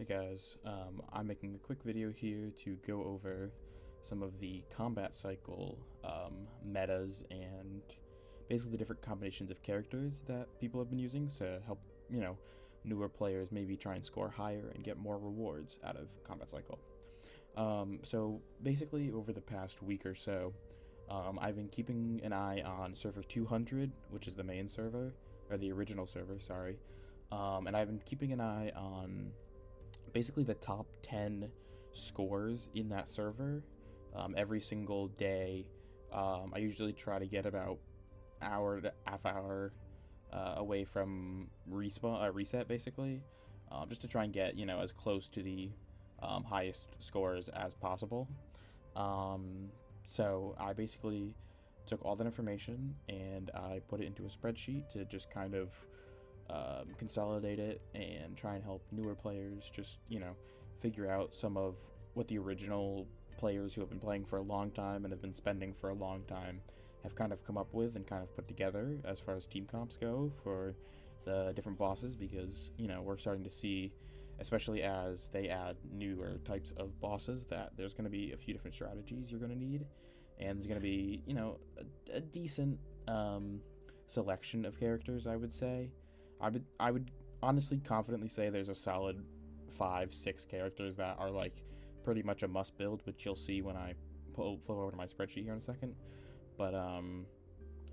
Hey guys, I'm making a quick video here to go over some of the combat cycle metas and basically the different combinations of characters that people have been using to help, newer players maybe try and score higher and get more rewards out of combat cycle. So basically over the past week or so, I've been keeping an eye on server 200, which is the main server, or the original server, sorry. And I've been keeping an eye on basically the top 10 scores in that server every single day. I usually try to get about hour to half hour away from reset basically, just to try and get as close to the highest scores as possible. So I basically took all that information and I put it into a spreadsheet to just kind of consolidate it and try and help newer players just figure out some of what the original players who have been playing for a long time and have been spending for a long time have kind of come up with and kind of put together as far as team comps go for the different bosses, because we're starting to see, especially as they add newer types of bosses, that there's going to be a few different strategies you're going to need, and there's going to be a decent selection of characters. I would say I would honestly confidently say there's a solid 5-6 characters that are like pretty much a must build, which you'll see when I flip over to my spreadsheet here in a second. But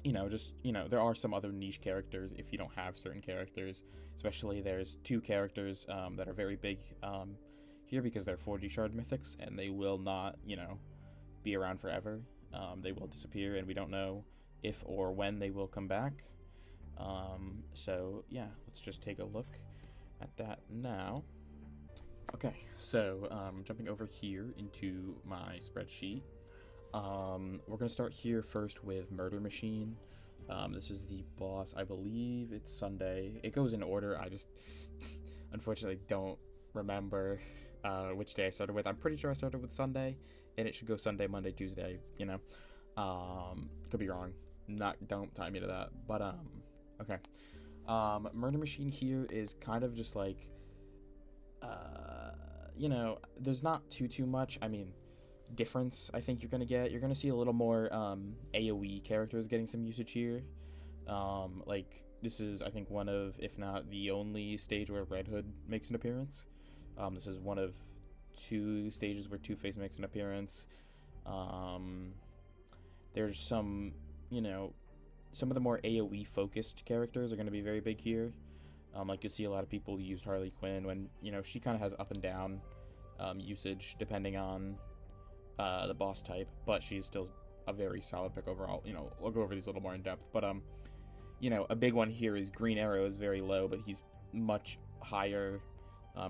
there are some other niche characters if you don't have certain characters. Especially there's two characters that are very big here because they're 40 shard mythics and they will not be around forever. They will disappear and we don't know if or when they will come back. So yeah, let's just take a look at that now. Okay, so jumping over here into my spreadsheet, we're gonna start here first with Murder Machine. This is the boss. I believe it's Sunday. It goes in order. I just unfortunately don't remember which day I started with. I'm pretty sure I started with Sunday, and it should go Sunday, Monday, Tuesday. Could be wrong. Don't tie me to that. But okay. Murder Machine here is kind of just like, there's not too much. I mean, difference I think you're gonna see a little more AoE characters getting some usage here. Like this is, I think, one of, if not the only stage where Red Hood makes an appearance. This is one of two stages where Two-Face makes an appearance. There's some of the more AoE focused characters are going to be very big here. Like you'll see a lot of people use Harley Quinn when she kind of has up and down usage depending on the boss type, but she's still a very solid pick overall. We'll go over these a little more in depth, but a big one here is Green Arrow is very low, but he's much higher,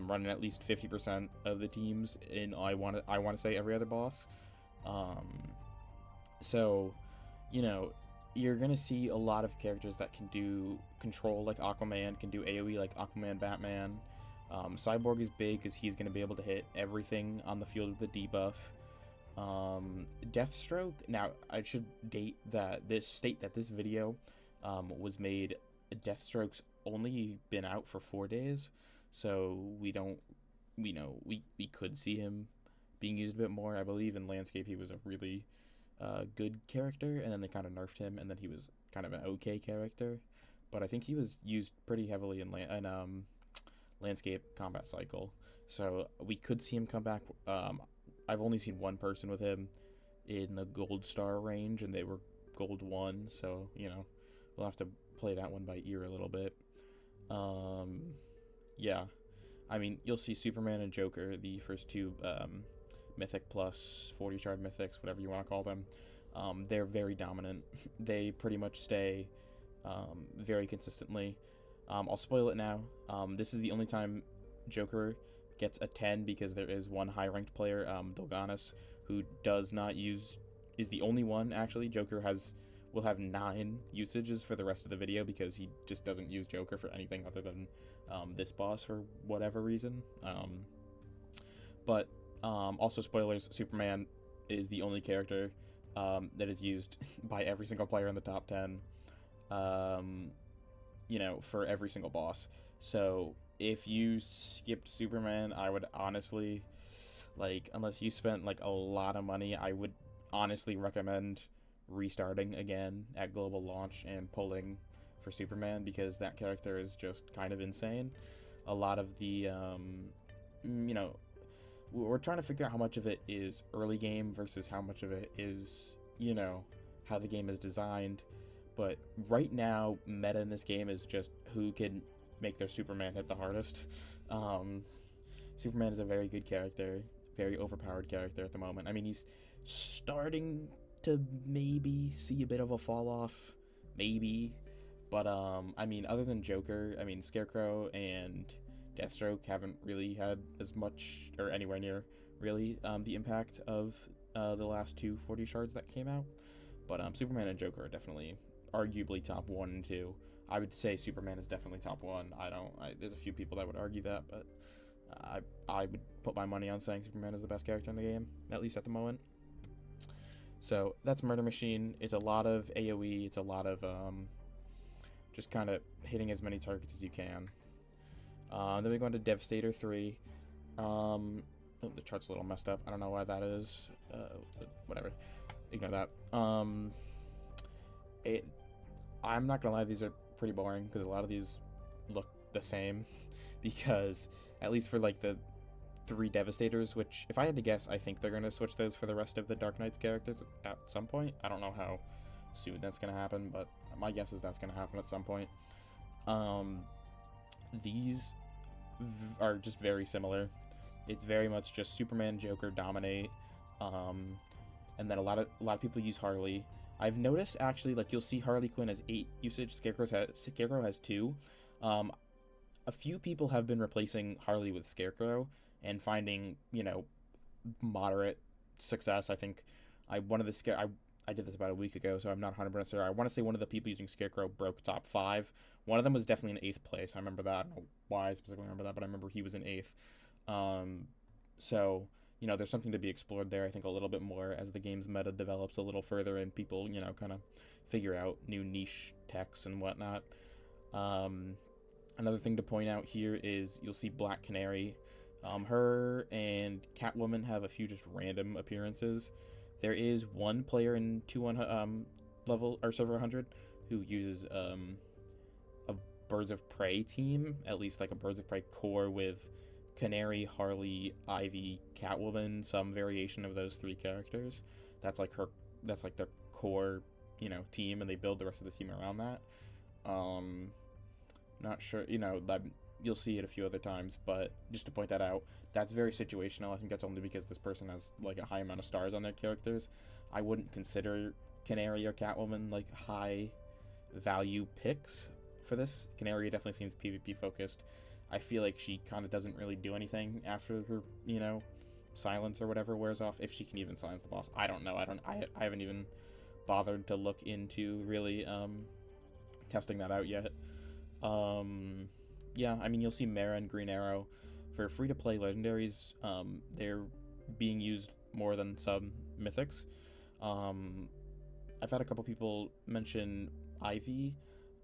running at least 50% of the teams in I want to say every other boss. So you're gonna see a lot of characters that can do control like Aquaman, can do AoE like Aquaman, Batman. Cyborg is big because he's gonna be able to hit everything on the field with the debuff. Deathstroke. Now I should state that this video was made. Deathstroke's only been out for 4 days, so we could see him being used a bit more. I believe in landscape he was a really good character, and then they kind of nerfed him, and then he was kind of an okay character. But I think he was used pretty heavily in landscape combat cycle, so we could see him come back. I've only seen one person with him in the gold star range, and they were gold 1, so we'll have to play that one by ear a little bit. Yeah, I mean, you'll see Superman and Joker, the first two mythic plus 40 shard mythics, whatever you want to call them. They're very dominant. They pretty much stay very consistently. I'll spoil it now. This is the only time Joker gets a 10 because there is one high ranked player, Dolganis, who is the only one actually. Joker will have 9 usages for the rest of the video because he just doesn't use Joker for anything other than this boss for whatever reason. But also spoilers, Superman is the only character that is used by every single player in the top 10 for every single boss. So if you skipped Superman, I would honestly, like, unless you spent like a lot of money, I would honestly recommend restarting again at global launch and pulling for Superman, because that character is just kind of insane. A lot of the you know, we're trying to figure out how much of it is early game versus how much of it is, you know, how the game is designed. But right now, meta in this game is just who can make their Superman hit the hardest. Um, Superman is a very good character, very overpowered character at the moment. I mean, he's starting to maybe see a bit of a fall off, maybe. But I mean, other than Joker, I mean, Scarecrow and Deathstroke haven't really had as much or anywhere near really the impact of the last two 40 shards that came out. But Superman and Joker are definitely arguably top 1 and 2. I would say Superman is definitely top 1. There's a few people that would argue that, but I would put my money on saying Superman is the best character in the game, at least at the moment. So that's Murder Machine. It's a lot of AoE. It's a lot of just kind of hitting as many targets as you can. Then we go into Devastator 3. Oh, the chart's a little messed up. I don't know why that is. Whatever. Ignore that. I'm not gonna lie, these are pretty boring because a lot of these look the same. Because at least for like the 3 Devastators, which if I had to guess, I think they're gonna switch those for the rest of the Dark Knight's characters at some point. I don't know how soon that's gonna happen, but my guess is that's gonna happen at some point. These are just very similar. It's very much just Superman, Joker dominate, and then a lot of people use Harley. I've noticed actually, like, you'll see Harley Quinn has 8 usage. Scarecrow has 2. A few people have been replacing Harley with Scarecrow and finding, you know, moderate success. I think I did this about a week ago, so I'm not 100% sure. I want to say one of the people using Scarecrow broke top 5. One of them was definitely in 8th place. I remember that. I don't know why I specifically remember that, but I remember he was in 8th. So, you know, there's something to be explored there, I think, a little bit more as the game's meta develops a little further and people, you know, kind of figure out new niche techs and whatnot. Another thing to point out here is you'll see Black Canary. Her and Catwoman have a few just random appearances. There is one player in 2-1 level or server 100 who uses a Birds of Prey team, at least like a Birds of Prey core with Canary, Harley, Ivy, Catwoman, some variation of those 3 characters. That's like their core, you know, team, and they build the rest of the team around that. Not sure, you know, you'll see it a few other times, but just to point that out, that's very situational. I think that's only because this person has like a high amount of stars on their characters. I wouldn't consider Canary or Catwoman like high value picks for this. Canary definitely seems PvP focused. I feel like she kind of doesn't really do anything after her, you know, silence or whatever wears off, if she can even silence the boss. I don't know. I haven't even bothered to look into really testing that out yet. Yeah, I mean, you'll see Mara and Green Arrow. For free-to-play legendaries, they're being used more than some mythics. I've had a couple people mention Ivy,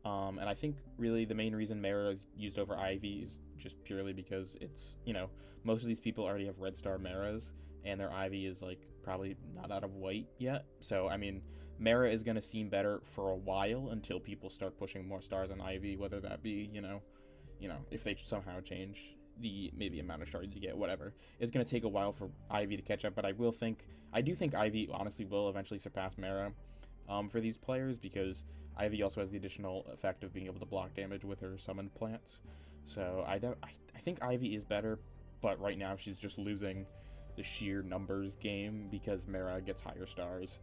and I think really the main reason Mara is used over Ivy is just purely because it's, you know, most of these people already have Red Star Maras, and their Ivy is, like, probably not out of white yet. So, I mean, Mara is going to seem better for a while until people start pushing more stars on Ivy, whether that be, you know, if they somehow change the maybe amount of shards you get, whatever. It's going to take a while for Ivy to catch up, but I do think Ivy honestly will eventually surpass Mara for these players, because Ivy also has the additional effect of being able to block damage with her summoned plants. So I think Ivy is better, but right now she's just losing the sheer numbers game because Mara gets higher stars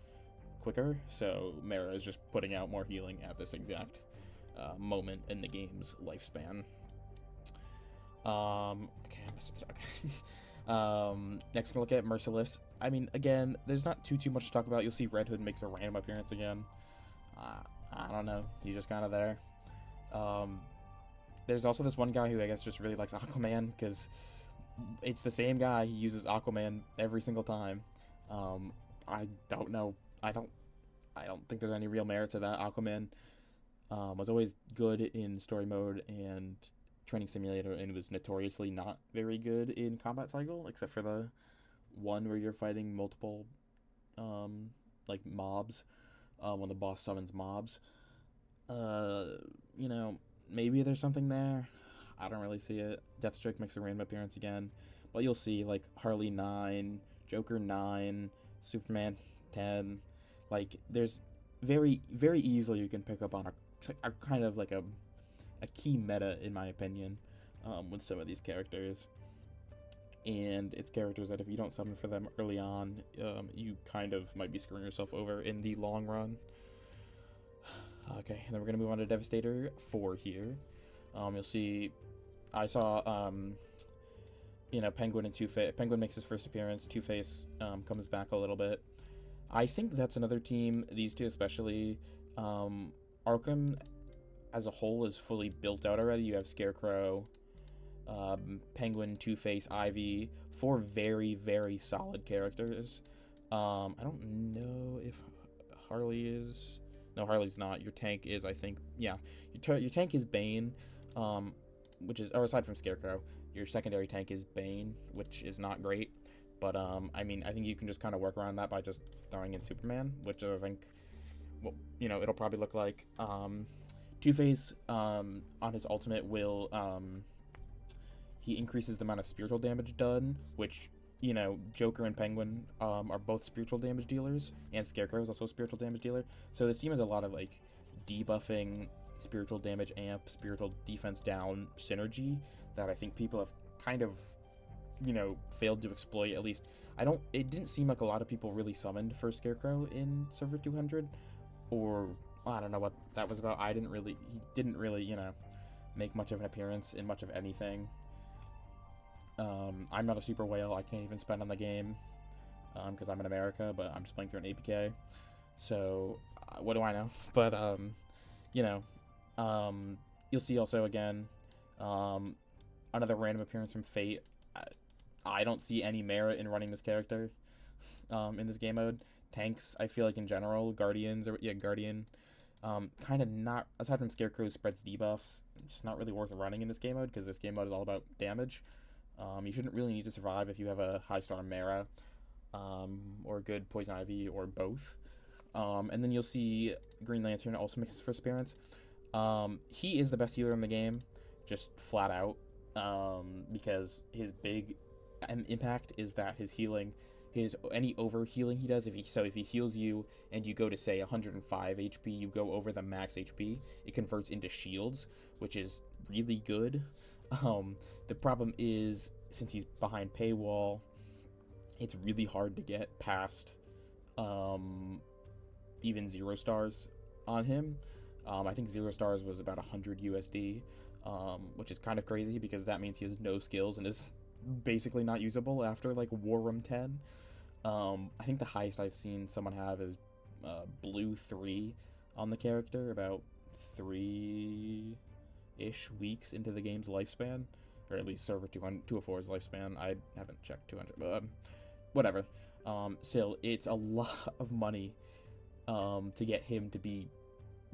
quicker. So Mara is just putting out more healing at this exact moment in the game's lifespan. Okay. Next we're gonna look at Merciless. I mean, again, there's not too much to talk about. You'll see Red Hood makes a random appearance again. I don't know. He's just kind of there. There's also this one guy who I guess just really likes Aquaman, because it's the same guy. He uses Aquaman every single time. I don't know. I don't think there's any real merit to that. Aquaman was always good in story mode and training simulator and was notoriously not very good in combat cycle, except for the one where you're fighting multiple like mobs when the boss summons mobs. You know, maybe there's something there. I don't really see it. Deathstroke makes a random appearance again, but you'll see like Harley 9, Joker 9, Superman 10. Like there's very easily you can pick up on a kind of like a key meta, in my opinion, with some of these characters. And it's characters that if you don't summon for them early on, you kind of might be screwing yourself over in the long run. Okay, and then we're going to move on to Devastator 4 here. You'll see, I saw, Penguin and Two-Face. Penguin makes his first appearance. Two-Face comes back a little bit. I think that's another team, these two especially. Arkham as a whole is fully built out already. You have Scarecrow, Penguin, Two-Face, Ivy, 4 very solid characters. I don't know if Harley is. No, Harley's not. Your tank is, I think. Yeah, your tank is Bane, which is, or aside from Scarecrow, your secondary tank is Bane, which is not great. But I mean, I think you can just kind of work around that by just throwing in Superman, which I think, well, it'll probably look like. Two-Face on his ultimate will he increases the amount of spiritual damage done, which, Joker and Penguin are both spiritual damage dealers, and Scarecrow is also a spiritual damage dealer. So this team has a lot of like debuffing, spiritual damage amp, spiritual defense down synergy that I think people have kind of, failed to exploit. At least it didn't seem like a lot of people really summoned for Scarecrow in Server 200, or I don't know what that was about. He didn't really, make much of an appearance in much of anything. I'm not a super whale. I can't even spend on the game because I'm in America, but I'm just playing through an APK. So what do I know? But you'll see also again another random appearance from Fate. I don't see any merit in running this character in this game mode. Tanks, I feel like in general, Guardian, kind of not, aside from Scarecrow spreads debuffs, it's just not really worth running in this game mode because this game mode is all about damage. You shouldn't really need to survive if you have a high star Mara or good Poison Ivy or both. And then you'll see Green Lantern also makes his first appearance. He is the best healer in the game, just flat out, because his big impact is that his healing, any over healing he does, if he heals you and you go to say 105 HP, you go over the max HP, it converts into shields, which is really good. The problem is, since he's behind paywall, it's really hard to get past even 0 stars on him. I think 0 stars was about 100 USD, which is kind of crazy because that means he has no skills and is basically not usable after like War Room 10. I think the highest I've seen someone have is Blue 3 on the character, about 3-ish weeks into the game's lifespan, or at least Server 204's lifespan. I haven't checked 200, but whatever. Still, it's a lot of money to get him to be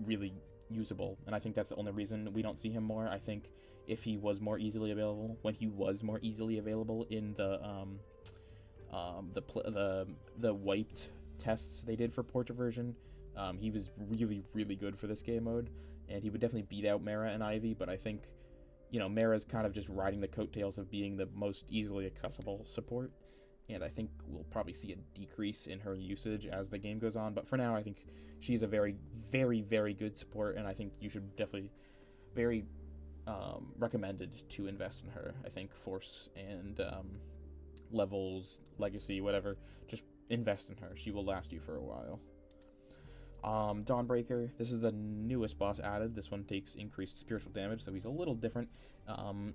really usable, and I think that's the only reason we don't see him more. I think if he was more easily available, when he was more easily available in the wiped tests they did for Portrait version, he was really good for this game mode, and he would definitely beat out Mara and Ivy. But I think, Mara's kind of just riding the coattails of being the most easily accessible support, and I think we'll probably see a decrease in her usage as the game goes on. But for now, I think she's a very good support, and I think you should definitely very recommended to invest in her. I think Force and Levels, Legacy, whatever, just invest in her. She will last you for a while. Dawnbreaker, this is the newest boss added. This one takes increased spiritual damage, so he's a little different.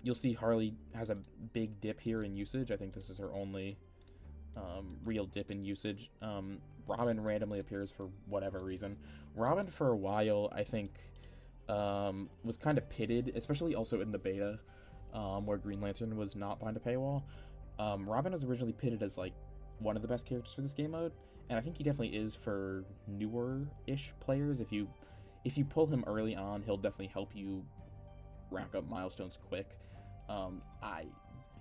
You'll see Harley has a big dip here in usage. I think this is her only real dip in usage. Robin randomly appears for whatever reason. Robin, for a while, I think, was kind of pitted, especially also in the beta, where Green Lantern was not behind a paywall. Robin was originally pitted as like one of the best characters for this game mode, and I think he definitely is for newer-ish players. If you pull him early on, he'll definitely help you rack up milestones quick. I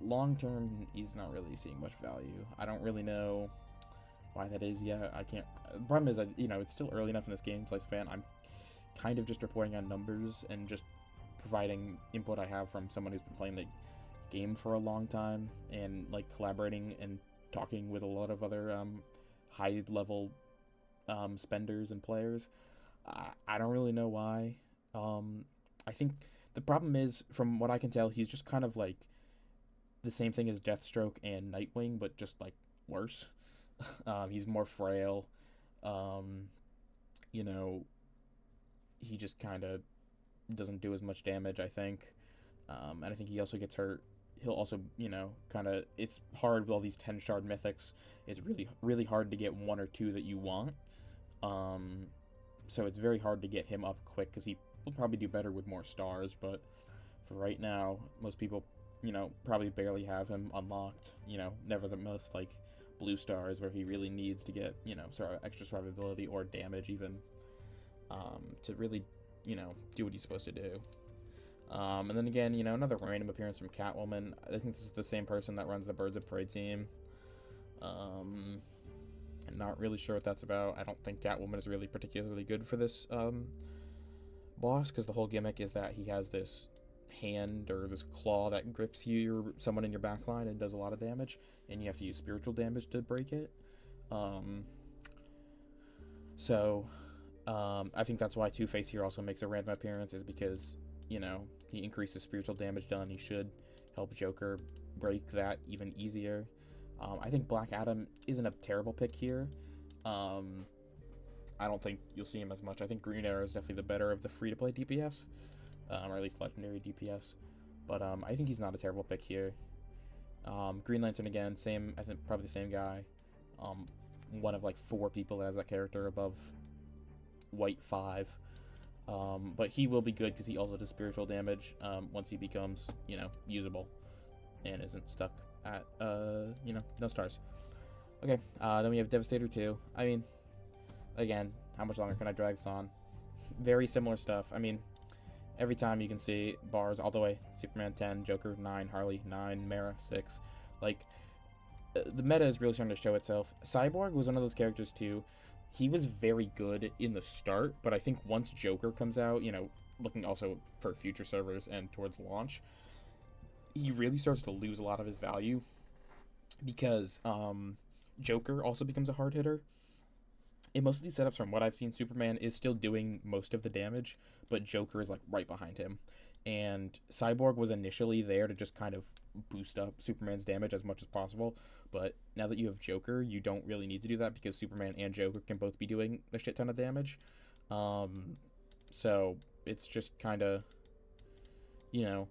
long term, he's not really seeing much value. I don't really know why that is yet. I can't. The problem is, it's still early enough in this game, so I'm kind of just reporting on numbers and just providing input I have from someone who's been playing the game for a long time and like collaborating and talking with a lot of other high level spenders and players. I don't really know why. I think the problem is, from what I can tell, he's just kind of like the same thing as Deathstroke and Nightwing, but just like worse. He's more frail. He just kind of doesn't do as much damage, I think. And I think he also gets hurt. He'll also, it's hard with all these 10 shard mythics. It's really, really hard to get 1 or 2 that you want. So it's very hard to get him up quick, because he will probably do better with more stars, but for right now, most people, probably barely have him unlocked, never the most, like, blue stars, where he really needs to get, sort of extra survivability or damage even, to really, do what he's supposed to do. And then again, another random appearance from Catwoman. I think this is the same person that runs the Birds of Prey team. I'm not really sure what that's about. I don't think Catwoman is really particularly good for this boss, because the whole gimmick is that he has this hand or this claw that grips you or someone in your backline and does a lot of damage, and you have to use spiritual damage to break it. I think that's why Two-Face here also makes a random appearance, is because, he increases spiritual damage done. He should help Joker break that even easier. I think Black Adam isn't a terrible pick here. I don't think you'll see him as much. I think Green Arrow is definitely the better of the free-to-play DPS, or at least legendary DPS. But I think he's not a terrible pick here. Green Lantern again, same. I think probably the same guy. One of like 4 people that has that character above White 5. But he will be good because he also does spiritual damage once he becomes, usable and isn't stuck at, no stars. Okay, then we have Devastator 2. I mean, again, how much longer can I drag this on? Very similar stuff. I mean, every time you can see bars all the way. Superman 10, Joker 9, Harley 9, Mara 6. Like, the meta is really starting to show itself. Cyborg was one of those characters too. He was very good in the start, but I think once Joker comes out, looking also for future servers and towards launch, he really starts to lose a lot of his value, because Joker also becomes a hard hitter. In most of these setups, from what I've seen, Superman is still doing most of the damage, but Joker is like right behind him. And Cyborg was initially there to just kind of boost up Superman's damage as much as possible, but now that you have Joker, you don't really need to do that, because Superman and Joker can both be doing a shit ton of damage. So it's just kind of, we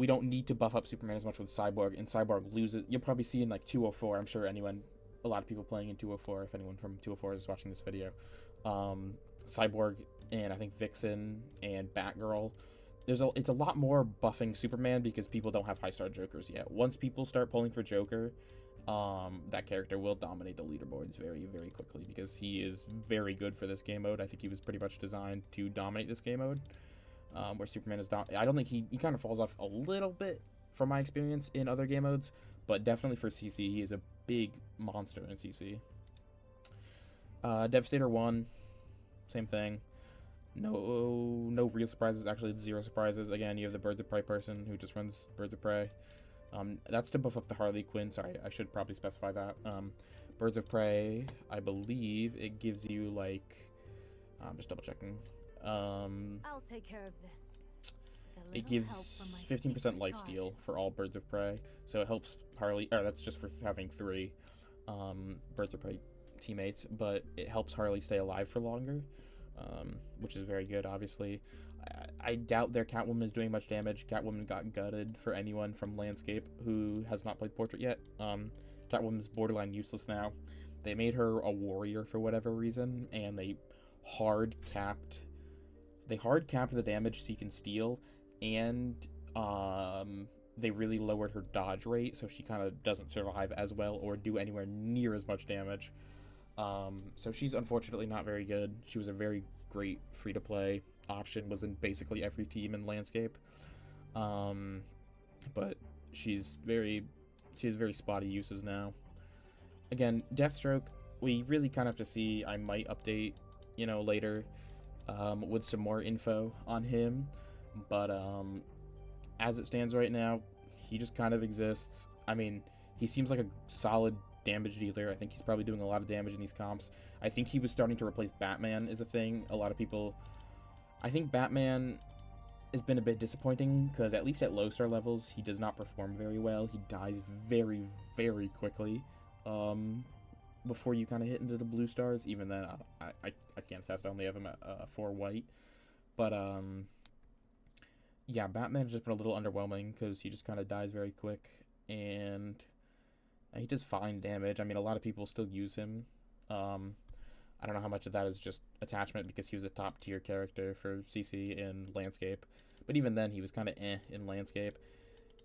don't need to buff up Superman as much with Cyborg, and Cyborg loses. You'll probably see in like 204, I'm sure a lot of people playing in 204, if anyone from 204 is watching this video, Cyborg and I think Vixen and Batgirl, it's a lot more buffing Superman, because people don't have high star Jokers yet. Once people start pulling for Joker, that character will dominate the leaderboards very, very quickly, because he is very good for this game mode. I think he was pretty much designed to dominate this game mode, where Superman is I don't think he kind of falls off a little bit from my experience in other game modes, but definitely for CC, he is a big monster in CC. Devastator 1, same thing. No real surprises, actually 0 surprises. Again, you have the Birds of Prey person who just runs Birds of Prey. That's to buff up the Harley Quinn. Sorry, I should probably specify that. Birds of Prey, I believe it gives you like, I'm just double checking. I'll take care of this. It gives 15% lifesteal for all Birds of Prey, so it helps Harley. Or that's just for having 3 Birds of Prey teammates, but it helps Harley stay alive for longer, which is very good. Obviously, I doubt their Catwoman is doing much damage. Catwoman got gutted, for anyone from Landscape who has not played Portrait yet. Catwoman's borderline useless now. They made her a warrior for whatever reason, and they hard capped the damage she can steal, and they really lowered her dodge rate, so she kind of doesn't survive as well or do anywhere near as much damage. So she's unfortunately not very good. She was a very great free-to-play option was in basically every team in landscape. But she has very spotty uses now. Again, Deathstroke, we really kind of have to see. I might update, later, with some more info on him. But as it stands right now, he just kind of exists. I mean, he seems like a solid damage dealer. I think he's probably doing a lot of damage in these comps. I think he was starting to replace Batman is a thing. A lot of people... I think Batman has been a bit disappointing because at least at low star levels, he does not perform very well. He dies very, very quickly before you kind of hit into the blue stars. Even then, I can't attest. I only have him at 4 white. But, yeah, Batman's just been a little underwhelming because he just kind of dies very quick. And he does fine damage. I mean, a lot of people still use him. I don't know how much of that is just attachment because he was a top tier character for CC in landscape. But even then, he was kind of in landscape.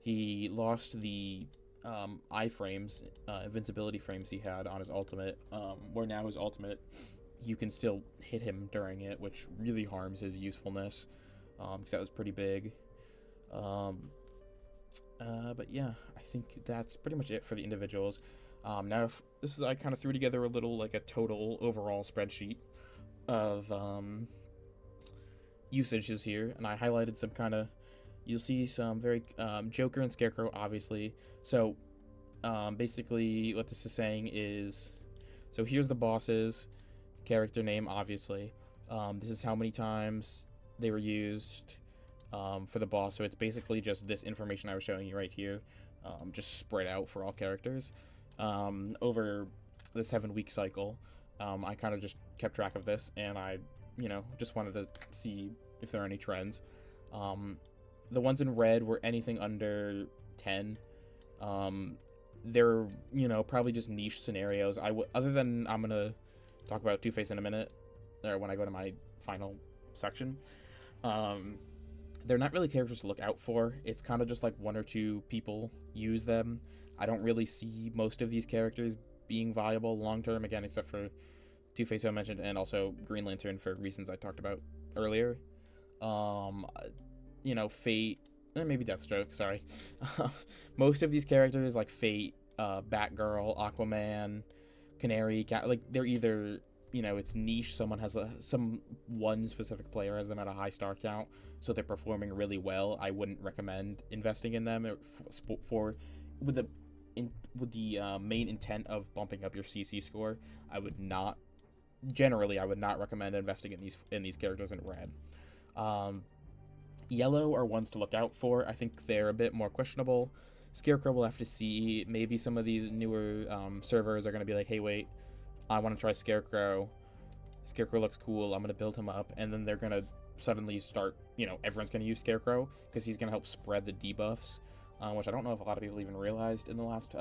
He lost the iframes, invincibility frames he had on his ultimate, where now his ultimate, you can still hit him during it, which really harms his usefulness, because that was pretty big. But yeah, I think that's pretty much it for the individuals. Now, if this is, I kind of threw together a little, like, a total overall spreadsheet of usages here, and I highlighted some kind of, you'll see some very, Joker and Scarecrow, obviously. So, basically, what this is saying is, so here's the bosses, character name, obviously. This is how many times they were used for the boss, so it's basically just this information I was showing you right here, just spread out for all characters. Over the 7-week cycle, I kind of just kept track of this, and I, just wanted to see if there are any trends. The ones in red were anything under 10. They're, probably just niche scenarios. Other than I'm gonna talk about Two-Face in a minute, or when I go to my final section. They're not really characters to look out for. It's kind of just like 1 or 2 people use them. I don't really see most of these characters being viable long-term, again, except for Two-Face I mentioned, and also Green Lantern for reasons I talked about earlier. Fate, maybe Deathstroke, sorry. Most of these characters, like Fate, Batgirl, Aquaman, Canary, like, they're either, it's niche, someone has some one specific player has them at a high star count, so they're performing really well. I wouldn't recommend investing in them with the main intent of bumping up your CC score. I would not recommend investing in these characters in red. Yellow are ones to look out for. I think they're a bit more questionable. Scarecrow will have to see. Maybe some of these newer servers are going to be like, hey, wait, I want to try Scarecrow. Scarecrow looks cool. I'm going to build him up. And then they're going to suddenly start, everyone's going to use Scarecrow because he's going to help spread the debuffs, which I don't know if a lot of people even realized in the last,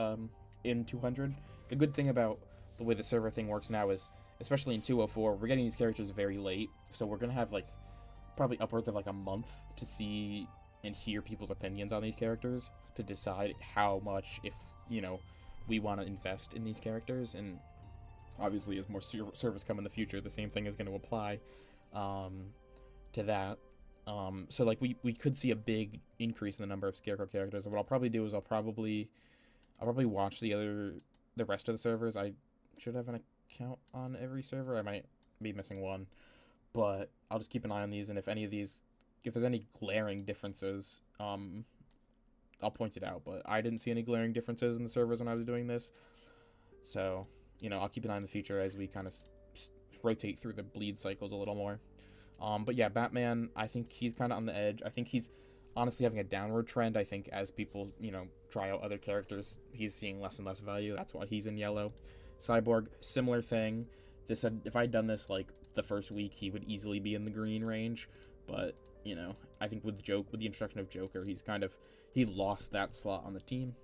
in 200. The good thing about the way the server thing works now is, especially in 204, we're getting these characters very late. So we're going to have, like, probably upwards of, like, a month to see and hear people's opinions on these characters to decide how much, if, we want to invest in these characters. And obviously, as more servers come in the future, the same thing is going to apply to that. So, like, we could see a big increase in the number of Scarecrow characters. What I'll probably do is I'll probably watch the rest of the servers. I should have an account on every server. I might be missing one, but I'll just keep an eye on these, and if there's any glaring differences, I'll point it out. But I didn't see any glaring differences in the servers when I was doing this, so I'll keep an eye in the future as we kind of rotate through the bleed cycles a little more. But yeah, Batman, I think he's kind of on the edge. I think he's honestly having a downward trend. I think as people, try out other characters, he's seeing less and less value. That's why he's in yellow. Cyborg, similar thing. If I'd done this like the first week, he would easily be in the green range. But, I think with the introduction of Joker, he lost that slot on the team.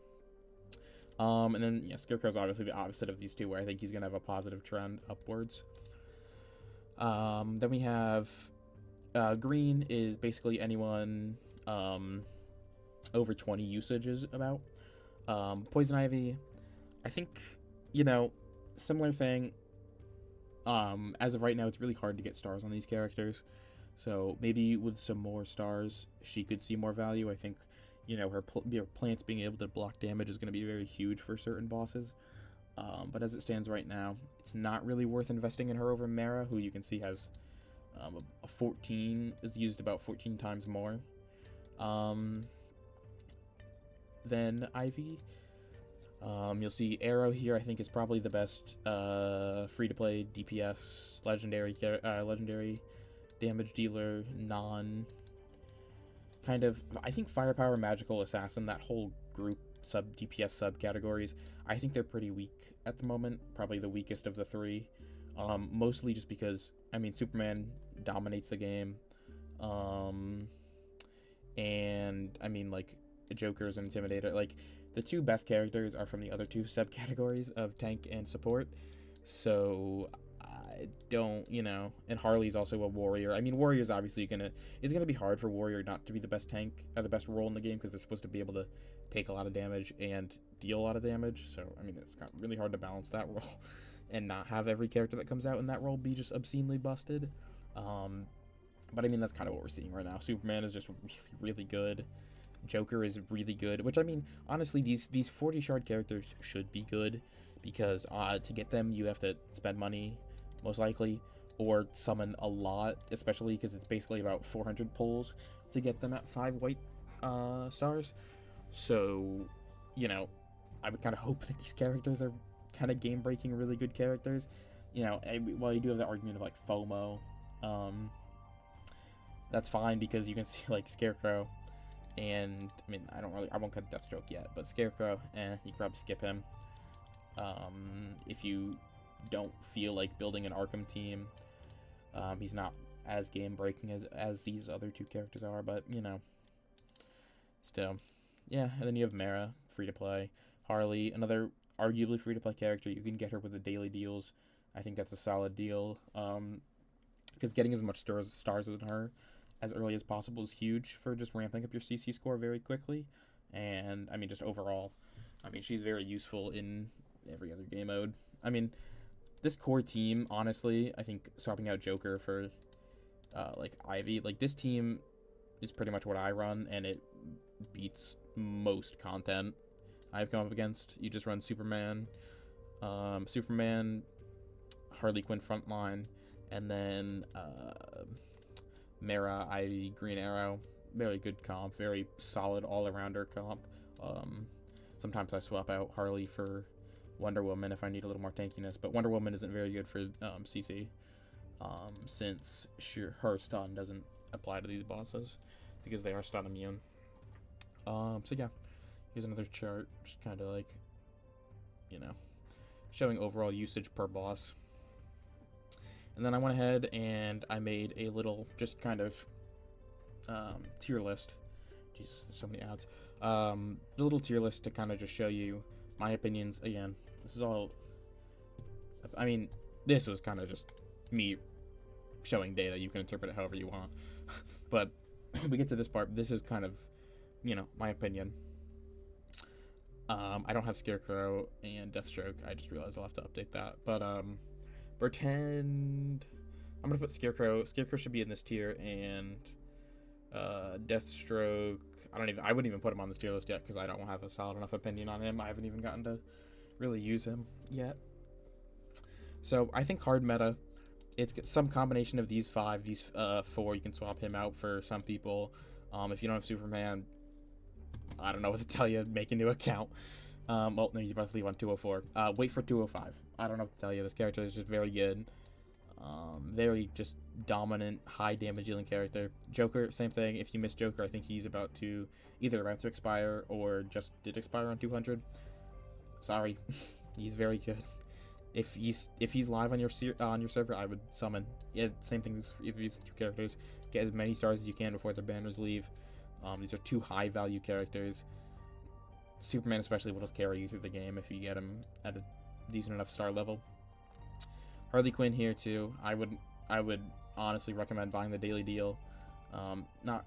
And then, Scarecrow's obviously the opposite of these two, where I think he's going to have a positive trend upwards. Then we have green is basically anyone over 20 usages about. Poison Ivy, I think, similar thing. As of right now, it's really hard to get stars on these characters. So maybe with some more stars, she could see more value. I think, her plants being able to block damage is going to be very huge for certain bosses. But as it stands right now, it's not really worth investing in her over Mara, who you can see has a 14, is used about 14 times more than Ivy. You'll see Arrow here, I think, is probably the best free-to-play DPS, legendary damage dealer, I think Firepower, Magical, Assassin, that whole group, DPS subcategories, I think they're pretty weak at the moment, probably the weakest of the three, mostly just because, Superman dominates the game, and, Joker's an Intimidator, the two best characters are from the other two subcategories of tank and support, so I don't, and Harley's also a warrior. Warrior's obviously it's gonna be hard for Warrior not to be the best tank, or the best role in the game, because they're supposed to be able to take a lot of damage and deal a lot of damage, so, it's got really hard to balance that role, and not have every character that comes out in that role be just obscenely busted, but that's kind of what we're seeing right now. Superman is just really, really good. Joker is really good, which honestly, these 40 shard characters should be good, because to get them you have to spend money, most likely, or summon a lot, especially because it's basically about 400 pulls to get them at 5 white stars. So, I would kind of hope that these characters are kind of game-breaking, really good characters. While you do have the argument of FOMO, that's fine, because you can see Scarecrow. And I won't cut Deathstroke yet, but Scarecrow, you can probably skip him. If you don't feel like building an Arkham team, he's not as game breaking as these other two characters are, but still, yeah. And then you have Mara, free to play. Harley, another arguably free to play character. You can get her with the daily deals. I think that's a solid deal, because getting as much stars as her as early as possible is huge for just ramping up your CC score very quickly. And, just overall, she's very useful in every other game mode. This core team, honestly, I think swapping out Joker for, Ivy, this team is pretty much what I run, and it beats most content I've come up against. You just run Superman, Harley Quinn frontline, and then, Mara, Ivy, Green Arrow. Very good comp, very solid all-arounder comp. Sometimes I swap out Harley for Wonder Woman if I need a little more tankiness, but Wonder Woman isn't very good for CC, since her stun doesn't apply to these bosses, because they are stun immune. So yeah, here's another chart, just kind of showing overall usage per boss. And then I went ahead and I made a little, just kind of, tier list. Jesus, there's so many ads. A little tier list to kind of just show you my opinions. Again, this is all, this was kind of just me showing data. You can interpret it however you want. But we get to this part. This is kind of, my opinion. I don't have Scarecrow and Deathstroke. I just realized I'll have to update that. But, pretend I'm gonna put Scarecrow. Scarecrow should be in this tier, and Deathstroke, I wouldn't even put him on this tier list yet, because I don't have a solid enough opinion on him. I haven't even gotten to really use him yet. So I think hard meta, it's some combination of these four. You can swap him out for some people. If you don't have Superman, I don't know what to tell you. Make a new account. Well, no, he's about to leave on 204. Wait for 205. I don't know what to tell you. This character is just very good. Very just dominant, high damage dealing character. Joker, same thing. If you miss Joker, I think he's either about to expire or just did expire on 200. Sorry, he's very good. If he's live on your server, I would summon. Yeah, same thing if these two characters. Get as many stars as you can before their banners leave. These are two high value characters. Superman especially will just carry you through the game if you get him at a decent enough star level. Harley Quinn here too. I would honestly recommend buying the daily deal.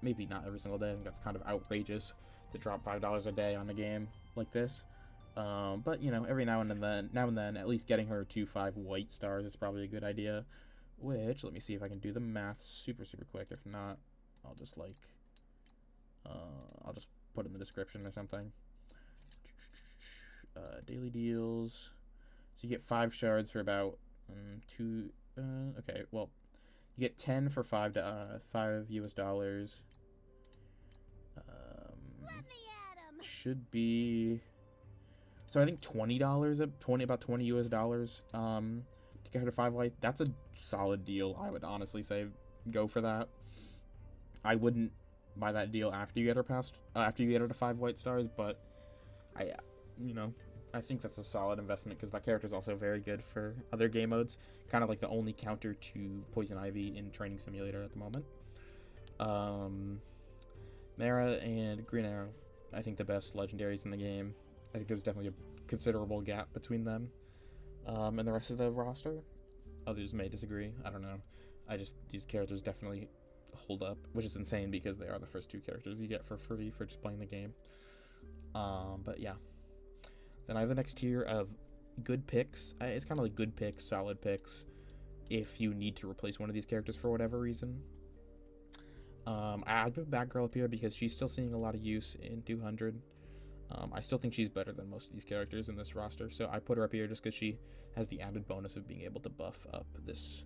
Maybe not every single day. I think that's kind of outrageous to drop $5 a day on a game like this. But every now and then, at least getting her to 5 white stars is probably a good idea. which, let me see if I can do the math super quick. If not, I'll just I'll just put it in the description or something. Daily deals. So you get 5 shards for about 2. Okay, well, you get 10 for $5 US dollars. Should be. So I think $20 about 20 US dollars. To get her to 5 white. That's a solid deal. I would honestly say go for that. I wouldn't buy that deal after you get her to 5 white stars, but I think that's a solid investment because that character is also very good for other game modes. Kind of like the only counter to Poison Ivy in Training Simulator at the moment. Mara and Green Arrow, I think the best legendaries in the game. I think there's definitely a considerable gap between them and the rest of the roster. Others may disagree. I don't know. These characters definitely hold up, which is insane because they are the first 2 characters you get for free for just playing the game. But yeah. Then I have the next tier of good picks. It's kind of like good picks, solid picks, if you need to replace one of these characters for whatever reason. I put Batgirl up here because she's still seeing a lot of use in 200. I still think she's better than most of these characters in this roster, so I put her up here just because she has the added bonus of being able to buff up this,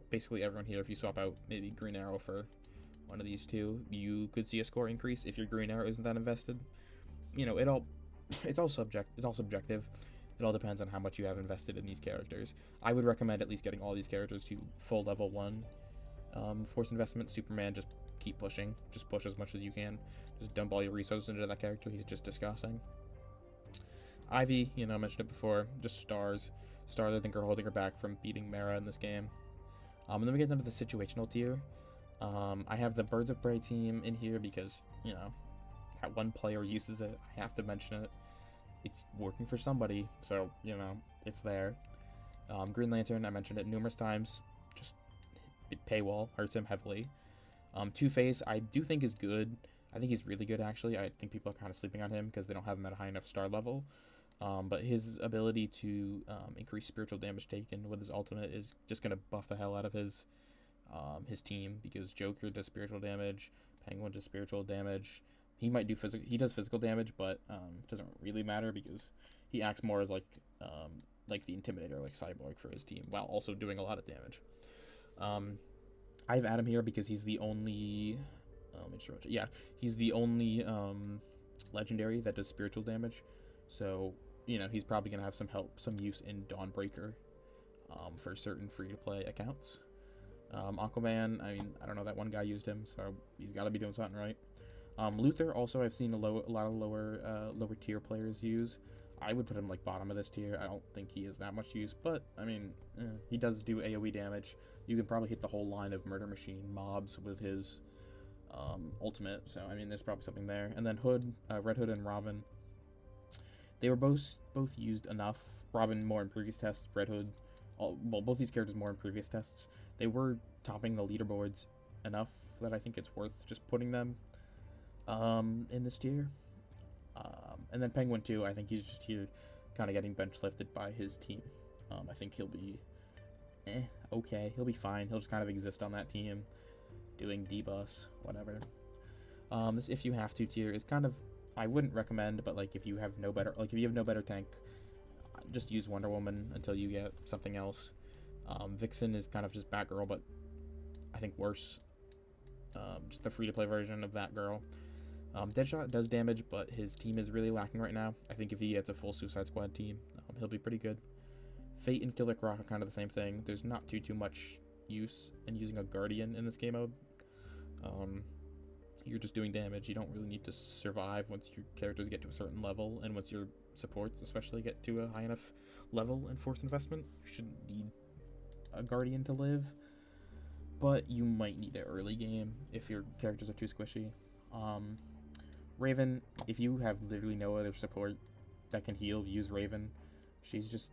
basically everyone here. If you swap out maybe Green Arrow for one of these 2, you could see a score increase if your Green Arrow isn't that invested. It's all subjective. It all depends on how much you have invested in these characters. I would recommend at least getting all these characters to full level 1 force investment. Superman, just keep pushing. Just push as much as you can. Just dump all your resources into that character. He's just disgusting. Ivy, I mentioned it before. Just stars. Stars, I think, are holding her back from beating Mara in this game. And then we get into the situational tier. I have the Birds of Prey team in here because, that one player uses it. I have to mention it. It's working for somebody, so, it's there. Green Lantern, I mentioned it numerous times. Just paywall hurts him heavily. Two-Face, I do think is good. I think he's really good, actually. I think people are kind of sleeping on him because they don't have him at a high enough star level. But his ability to increase spiritual damage taken with his ultimate is just going to buff the hell out of his team, because Joker does spiritual damage, Penguin does spiritual damage. He might do does physical damage, but it doesn't really matter because he acts more as like the Intimidator, like Cyborg for his team, while also doing a lot of damage. I have Adam here because he's the only he's the only legendary that does spiritual damage. So, he's probably going to have some use in Dawnbreaker for certain free-to-play accounts. Aquaman, I don't know, that one guy used him, so he's got to be doing something right. Luther, also, I've seen a lot of lower tier players use. I would put him like bottom of this tier. I don't think he is that much use, but, he does do AoE damage. You can probably hit the whole line of Murder Machine mobs with his ultimate, so, there's probably something there. And then Red Hood and Robin, they were both used enough. Robin more in previous tests, Red Hood, both these characters more in previous tests. They were topping the leaderboards enough that I think it's worth just putting them in this tier. And then Penguin too, I think he's just here kind of getting bench lifted by his team. I think he'll be okay. He'll be fine. He'll just kind of exist on that team, doing debuffs, whatever. This if you have to tier is kind of, I wouldn't recommend, but like if you have no better tank, just use Wonder Woman until you get something else. Vixen is kind of just Batgirl, but I think worse. Just the free-to-play version of Batgirl. Deadshot does damage, but his team is really lacking right now. I think if he gets a full Suicide Squad team, he'll be pretty good. Fate and Killer Croc are kind of the same thing. There's not too much use in using a Guardian in this game mode. You're just doing damage. You don't really need to survive once your characters get to a certain level, and once your supports especially get to a high enough level in force investment. You shouldn't need a Guardian to live, but you might need it early game if your characters are too squishy. Raven, if you have literally no other support that can heal, use Raven. She's just,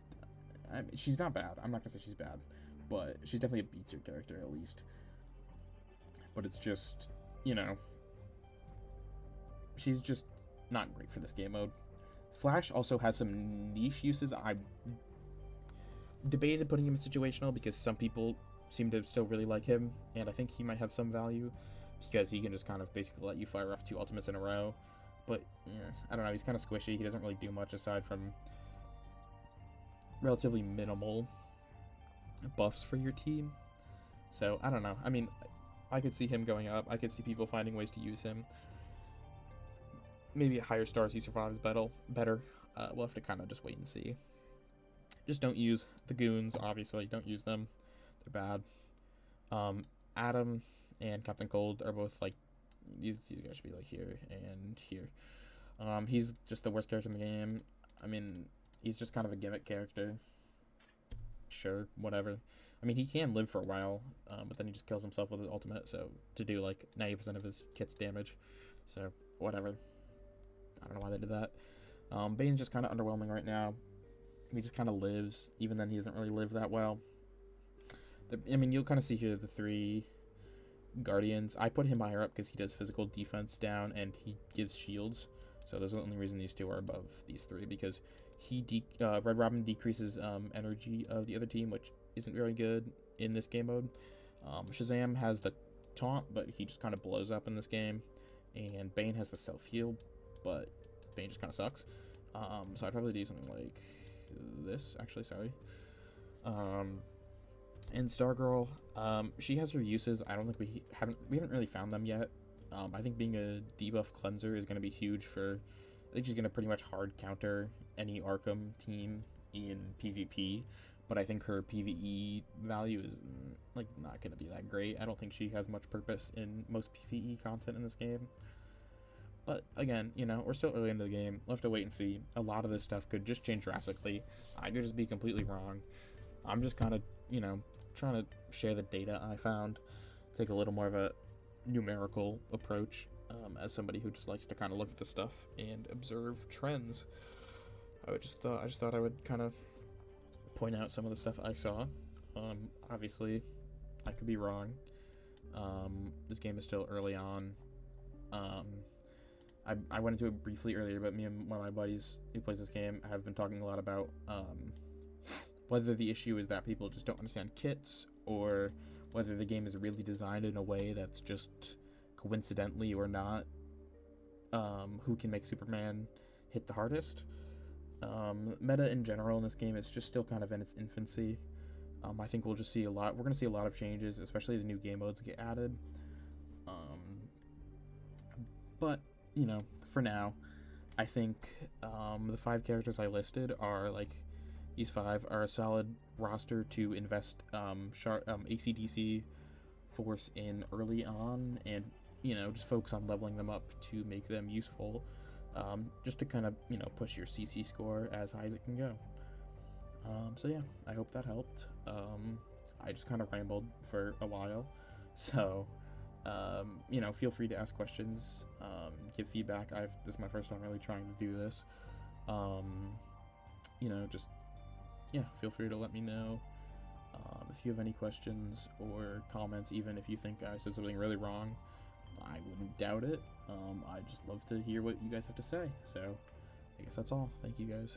she's not bad. I'm not gonna say she's bad, but she's definitely a beats-your character at least. But it's just, she's just not great for this game mode. Flash also has some niche uses. I debated putting him in situational because some people seem to still really like him, and I think he might have some value because he can just kind of basically let you fire off 2 ultimates in a row. But yeah, I don't know, he's kind of squishy. He doesn't really do much aside from relatively minimal buffs for your team. So I don't know. I mean, I could see him going up. I could see people finding ways to use him. Maybe at higher stars he survives better. We'll have to kind of just wait and see. Just don't use the goons, obviously. Don't use them. They're bad. Adam and Captain Cold are both like, these guys should be like here and here. He's just the worst character in the game. I mean, he's just kind of a gimmick character. Sure, whatever. I mean, he can live for a while, but then he just kills himself with his ultimate, so to do like 90% of his kit's damage. So, whatever. I don't know why they did that. Bane's just kind of underwhelming right now. He just kind of lives. Even then, he doesn't really live that well. I mean, you'll kind of see here the 3 Guardians. I put him higher up because he does physical defense down and he gives shields. So there's the only reason these 2 are above these 3, because Red Robin decreases energy of the other team, which isn't very good in this game mode. Shazam has the taunt, but he just kind of blows up in this game. And Bane has the self-heal, but Bane just kind of sucks. So I'd probably do something like this, actually, sorry. And Stargirl, she has her uses. I don't think we haven't really found them yet. I think being a debuff cleanser is going to be huge for, I think she's going to pretty much hard counter any Arkham team in PvP, but I think her PvE value is like not going to be that great. I don't think she has much purpose in most PvE content in this game. But again, you know, we're still early into the game. We'll have to wait and see. A lot of this stuff could just change drastically. I could just be completely wrong. I'm just kind of, you know, trying to share the data I found. Take a little more of a numerical approach as somebody who just likes to kind of look at the stuff and observe trends. I just thought I would kind of point out some of the stuff I saw. Obviously, I could be wrong. This game is still early on. I went into it briefly earlier, but me and one of my buddies who plays this game have been talking a lot about whether the issue is that people just don't understand kits, or whether the game is really designed in a way that's just coincidentally or not who can make Superman hit the hardest. Meta in general in this game is just still kind of in its infancy. I think we're going to see a lot of changes, especially as new game modes get added. But, you know, for now, I think the 5 characters I listed are like, these 5 are a solid roster to invest ACDC force in early on, and, you know, just focus on leveling them up to make them useful, just to kind of, you know, push your CC score as high as it can go. So yeah, I hope that helped. I just kind of rambled for a while, so you know, feel free to ask questions, give feedback. This is my first time really trying to do this. You know, just, yeah, feel free to let me know if you have any questions or comments. Even if you think I said something really wrong, I wouldn't doubt it. I just love to hear what you guys have to say. So I guess that's all. Thank you guys.